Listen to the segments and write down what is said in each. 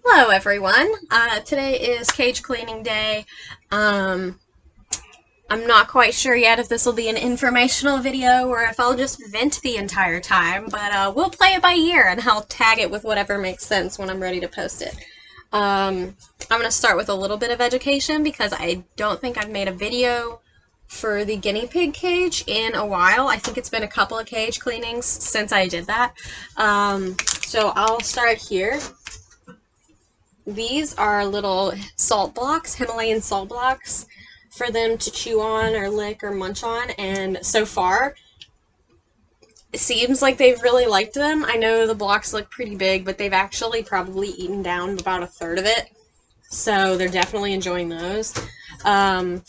Hello everyone. Today is cage cleaning day. I'm not quite sure yet if this will be an informational video or if I'll just vent the entire time, but we'll play it by ear and I'll tag it with whatever makes sense when I'm ready to post it. I'm going to start with a little bit of education because I don't think I've made a video for the guinea pig cage in a while. I think it's been a couple of cage cleanings since I did that. So I'll start here. These are little salt blocks, Himalayan salt blocks, for them to chew on or lick or munch on, and so far it seems like they've really liked them. I know the blocks look pretty big, but they've actually probably eaten down about a third of it, so they're definitely enjoying those. The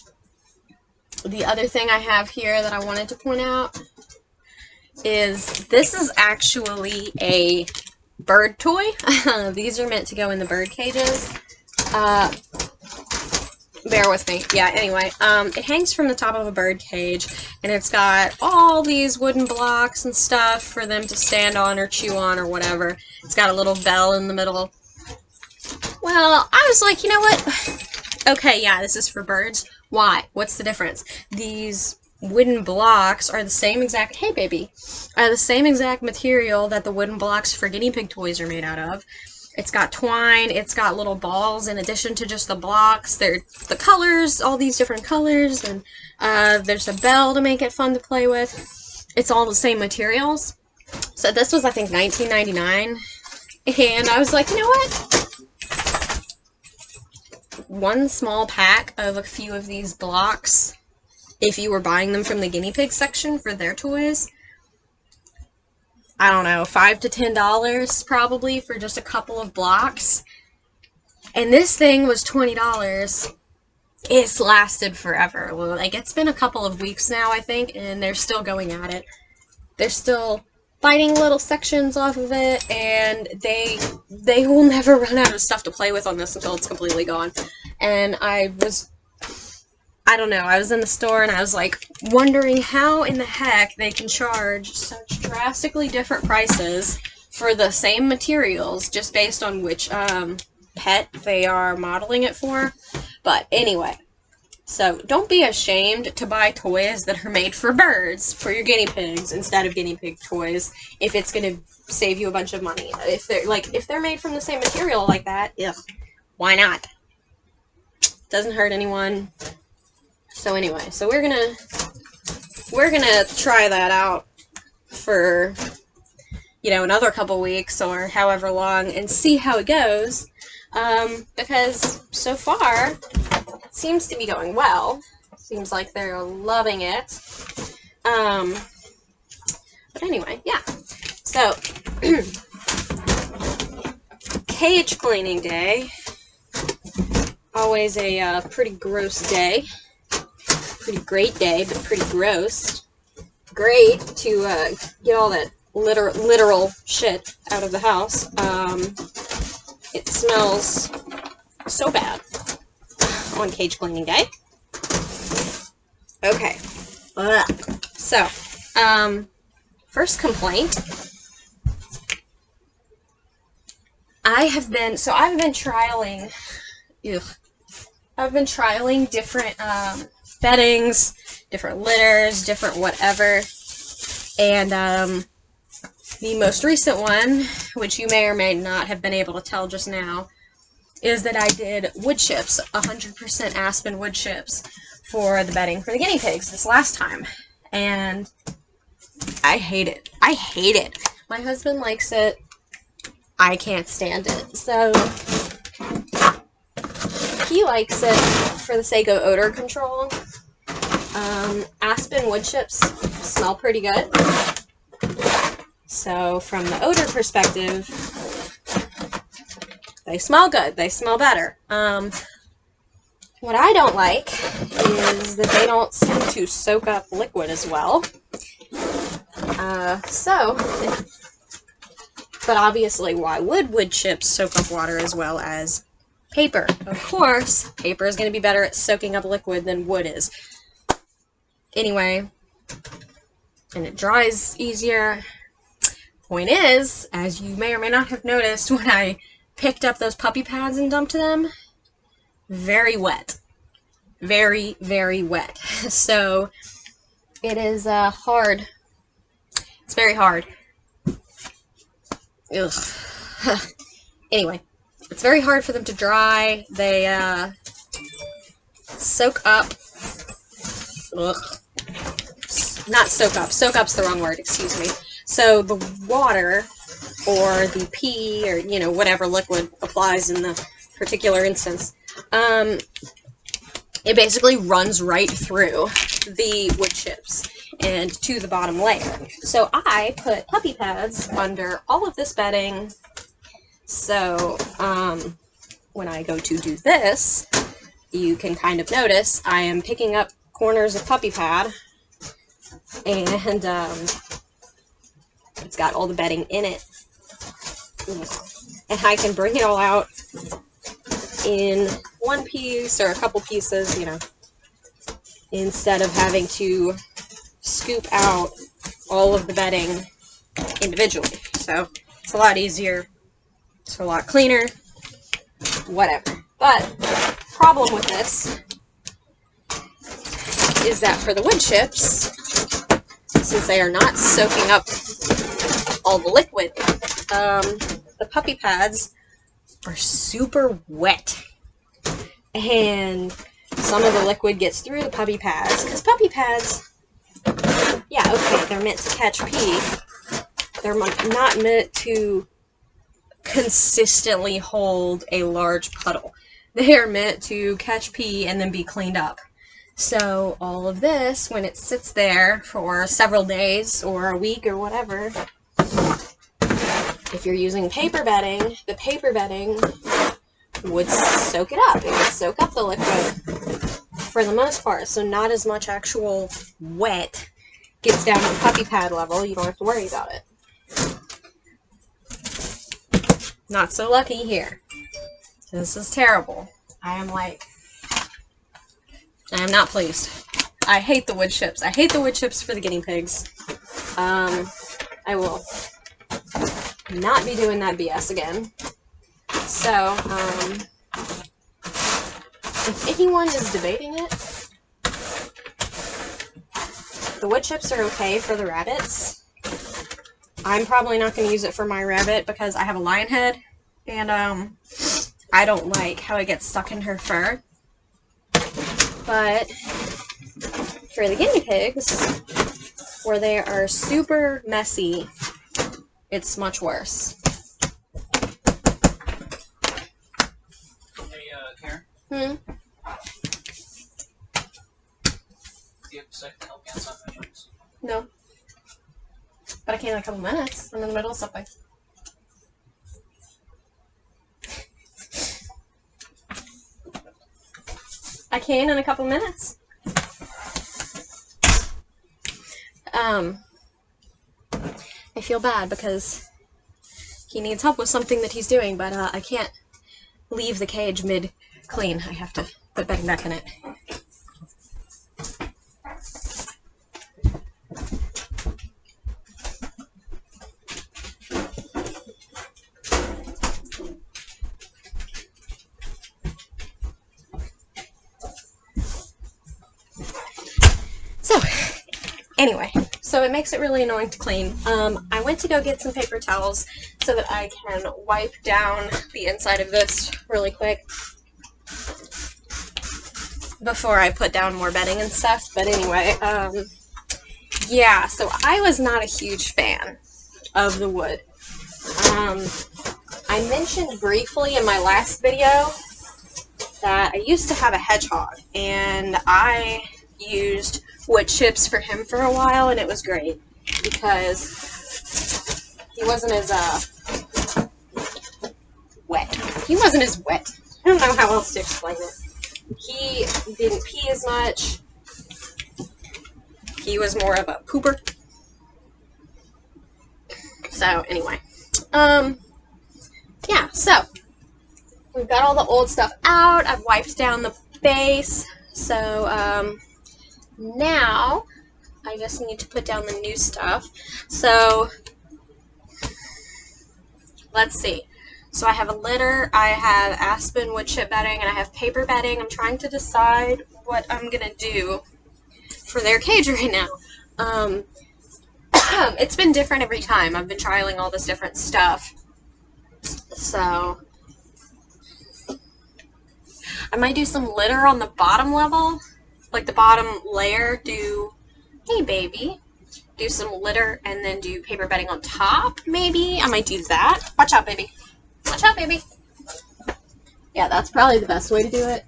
other thing I have here that I wanted to point out is this is actually a bird toy. These are meant to go in the bird cages. Bear with me. Yeah, anyway, it hangs from the top of a bird cage, and it's got all these wooden blocks and stuff for them to stand on or chew on or whatever. It's got a little bell in the middle. Well, I was like, you know what? Okay, yeah, this is for birds. Why? What's the difference? These wooden blocks are the same exact, hey baby, are the same exact material that the wooden blocks for guinea pig toys are made out of. It's got twine, it's got little balls in addition to just the blocks. They're the colors, all these different colors, and there's a bell to make it fun to play with. It's all the same materials. So this was, I think, $19.99, and I was like, you know what? One small pack of a few of these blocks, if you were buying them from the guinea pig section for their toys, I don't know, $5 to $10 probably for just a couple of blocks. And this thing was $20. It's lasted forever. Like, it's been a couple of weeks now, I think, and they're still going at it. They're still biting little sections off of it, and they will never run out of stuff to play with on this until it's completely gone. And I don't know, I was in the store and I was like wondering how in the heck they can charge such drastically different prices for the same materials just based on which pet they are modeling it for. But anyway, so don't be ashamed to buy toys that are made for birds for your guinea pigs instead of guinea pig toys if it's going to save you a bunch of money. If they're made from the same material like that, ugh, why not? Doesn't hurt anyone. So anyway, so we're gonna try that out for, you know, another couple weeks or however long and see how it goes, because so far it seems to be going well. Seems like they're loving it. But anyway, yeah. So cage cleaning day, always a pretty gross day. Pretty great day, but pretty gross. Great to get all that literal shit out of the house. It smells so bad on cage cleaning day. Okay. So, first complaint. I've been trialing. I've been trialing different beddings, different litters, different whatever, and the most recent one, which you may or may not have been able to tell just now, is that I did wood chips, 100% aspen wood chips, for the bedding for the guinea pigs this last time, and I hate it. I hate it. My husband likes it. I can't stand it. So he likes it for the sake of odor control. Aspen wood chips smell pretty good. So from the odor perspective, they smell good. They smell better. What I don't like is that they don't seem to soak up liquid as well. But obviously, why would wood chips soak up water as well as paper? Of course, paper is going to be better at soaking up liquid than wood is. Anyway, and it dries easier. Point is, as you may or may not have noticed when I picked up those puppy pads and dumped them, very wet. Very, very wet. So it is hard. It's very hard. Ugh. Anyway, it's very hard for them to dry. They soak up. Ugh. Not soak up. Soak up's the wrong word, excuse me. So the water or the pee or, you know, whatever liquid applies in the particular instance, it basically runs right through the wood chips and to the bottom layer. So I put puppy pads under all of this bedding. So when I go to do this, you can kind of notice I am picking up corners of puppy pad, and it's got all the bedding in it. And I can bring it all out in one piece or a couple pieces, you know, instead of having to scoop out all of the bedding individually. So it's a lot easier, it's a lot cleaner, whatever. But problem with this is that for the wood chips, since they are not soaking up all the liquid, the puppy pads are super wet, and some of the liquid gets through the puppy pads, because puppy pads, yeah, okay, they're meant to catch pee. They're not meant to consistently hold a large puddle. They are meant to catch pee and then be cleaned up. So all of this, when it sits there for several days or a week or whatever, if you're using paper bedding, the paper bedding would soak it up. It would soak up the liquid for the most part. So not as much actual wet gets down to the puppy pad level. You don't have to worry about it. Not so lucky here. This is terrible. I am not pleased. I hate the wood chips. I hate the wood chips for the guinea pigs. I will not be doing that BS again. So, if anyone is debating it, the wood chips are okay for the rabbits. I'm probably not going to use it for my rabbit because I have a lion head, and I don't like how it gets stuck in her fur. But for the guinea pigs, where they are super messy, it's much worse. Hey, Karen? Hmm? Do you have a second to help me outside my drinks? No. But I can in a couple minutes. I'm in the middle of Subway. I can in a couple minutes. I feel bad because he needs help with something that he's doing, but I can't leave the cage mid-clean. I have to put bedding back in it. So, anyway, so it makes it really annoying to clean. I went to go get some paper towels so that I can wipe down the inside of this really quick before I put down more bedding and stuff. But anyway, yeah, so I was not a huge fan of the wood. I mentioned briefly in my last video that I used to have a hedgehog, and I used wood chips for him for a while, and it was great because he wasn't as wet. He wasn't as wet. I don't know how else to explain it. He didn't pee as much. He was more of a pooper. So anyway, yeah, so we've got all the old stuff out. I've wiped down the base. So now I just need to put down the new stuff. So let's see. So I have a litter, I have aspen wood chip bedding, and I have paper bedding. I'm trying to decide what I'm gonna do for their cage right now. It's been different every time. I've been trialing all this different stuff. So I might do some litter on the bottom level, like the bottom layer, hey baby, do some litter and then do paper bedding on top, maybe. I might do that. Watch out, baby. Watch out, baby. Yeah, that's probably the best way to do it.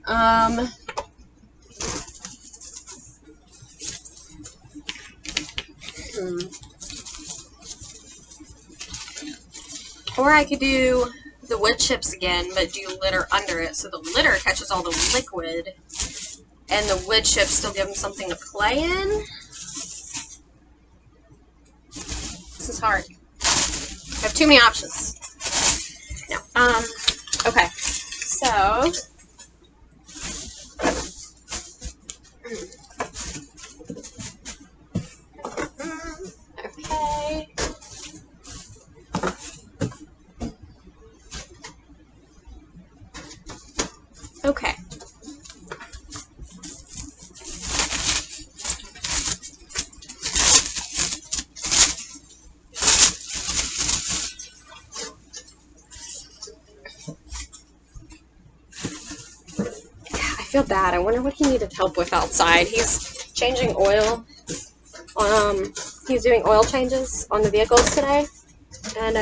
Or I could do the wood chips again, but do litter under it, so the litter catches all the liquid, and the wood chips still give them something to play in. This is hard. I have too many options. No. Okay. So okay. Okay. I feel bad. I wonder what he needed help with outside. He's changing oil. He's doing oil changes on the vehicles today, and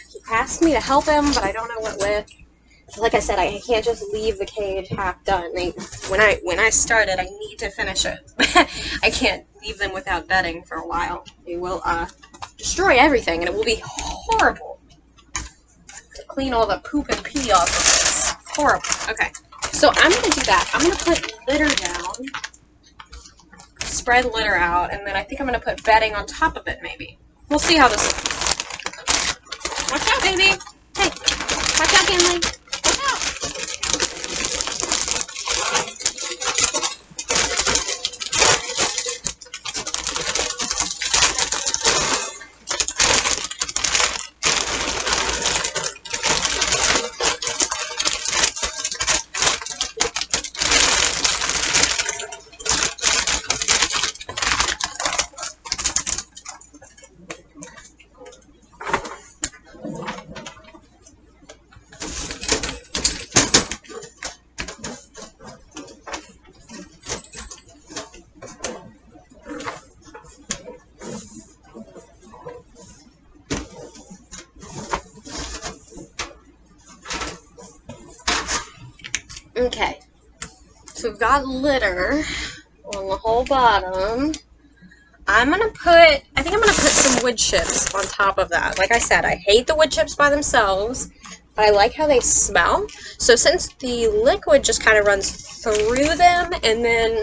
he asked me to help him, but I don't know what with. Like I said, I can't just leave the cage half done. When I started, I need to finish it. I can't leave them without bedding for a while. They will destroy everything, and it will be horrible to clean all the poop and pee off of this. Horrible. Okay, so I'm gonna do that. I'm gonna put litter down, spread litter out, and then I think I'm gonna put bedding on top of it. Maybe we'll see how this looks. Watch out, baby. Hey, watch out, Kinley. Okay, so we've got litter on the whole bottom. I think I'm gonna put some wood chips on top of that. Like I said, I hate the wood chips by themselves, but I like how they smell. So since the liquid just kind of runs through them and then,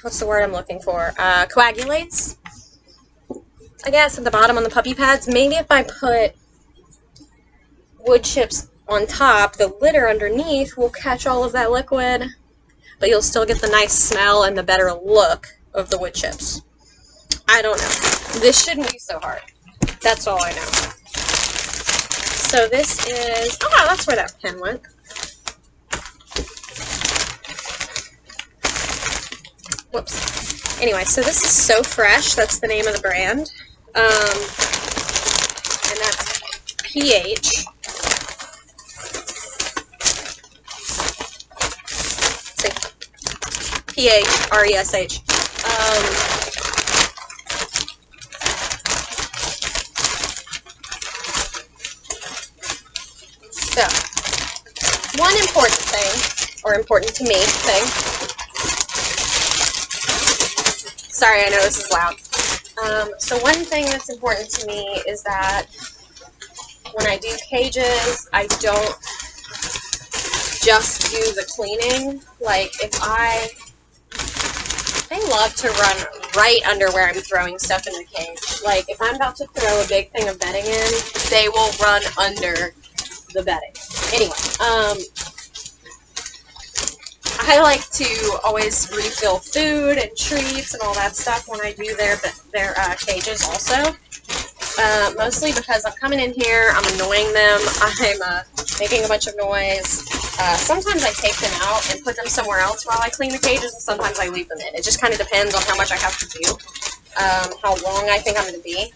what's the word I'm looking for? Coagulates, I guess, at the bottom on the puppy pads. Maybe if I put wood chips on top, the litter underneath will catch all of that liquid, but you'll still get the nice smell and the better look of the wood chips. I don't know. This shouldn't be so hard. That's all I know. So this is, oh, that's where that pen went. Whoops. Anyway, so this is So Fresh. That's the name of the brand. And that's pH. P-H-R-E-S-H. So, one important thing, or important to me thing. Sorry, I know this is loud. So one thing that's important to me is that when I do cages, I don't just do the cleaning. Like, they love to run right under where I'm throwing stuff in the cage. Like, if I'm about to throw a big thing of bedding in, they will run under the bedding. Anyway, I like to always refill food and treats and all that stuff when I do their cages also. mostly because I'm coming in here, I'm annoying them, I'm making a bunch of noise. Sometimes I take them out and put them somewhere else while I clean the cages, and sometimes I leave them in. It just kind of depends on how much I have to do, how long I think I'm going to be.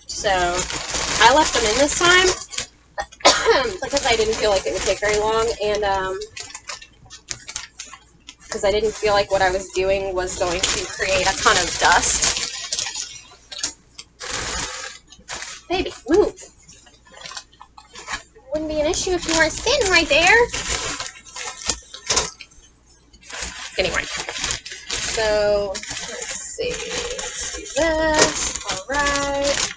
So I left them in this time because I didn't feel like it would take very long, and because I didn't feel like what I was doing was going to create a ton of dust. Baby, move. Wouldn't be an issue if you weren't sitting right there. Anyway, so let's see. Let's do this. All right.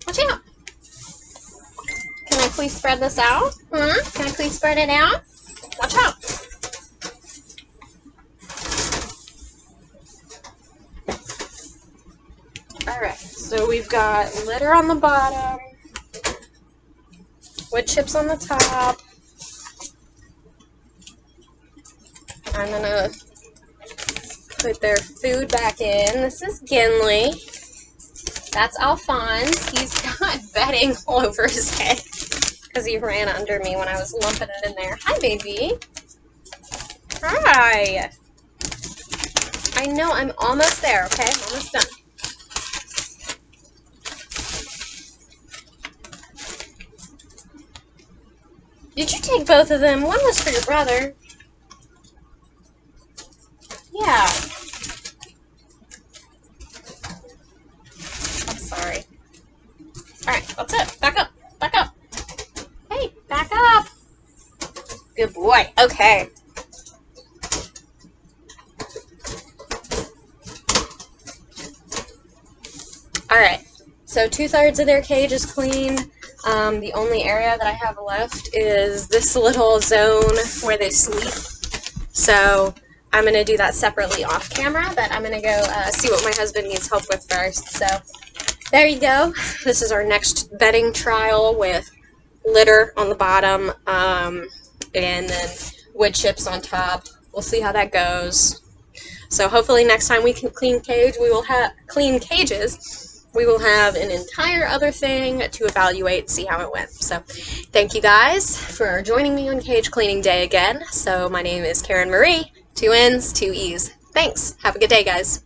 Watch out. Can I please spread this out? Can I please spread it out? Watch out. Alright, so we've got litter on the bottom, wood chips on the top. I'm gonna put their food back in. This is Guinea. That's Alphonse. He's got bedding all over his head because he ran under me when I was lumping it in there. Hi, baby. Hi. I know, I'm almost there, okay? I'm almost done. Did you take both of them? One was for your brother. Yeah. I'm sorry. Alright, that's it. Back up. Back up. Hey, back up. Good boy. Okay. Alright. So 2/3 of their cage is clean. The only area that I have left is this little zone where they sleep. So I'm going to do that separately off camera, but I'm going to go see what my husband needs help with first. So there you go. This is our next bedding trial with litter on the bottom and then wood chips on top. We'll see how that goes. So hopefully next time we can clean cages, we will have an entire other thing to evaluate and see how it went. So thank you guys for joining me on Cage Cleaning Day again. So my name is Karen Marie, 2 N's, 2 E's. Thanks. Have a good day, guys.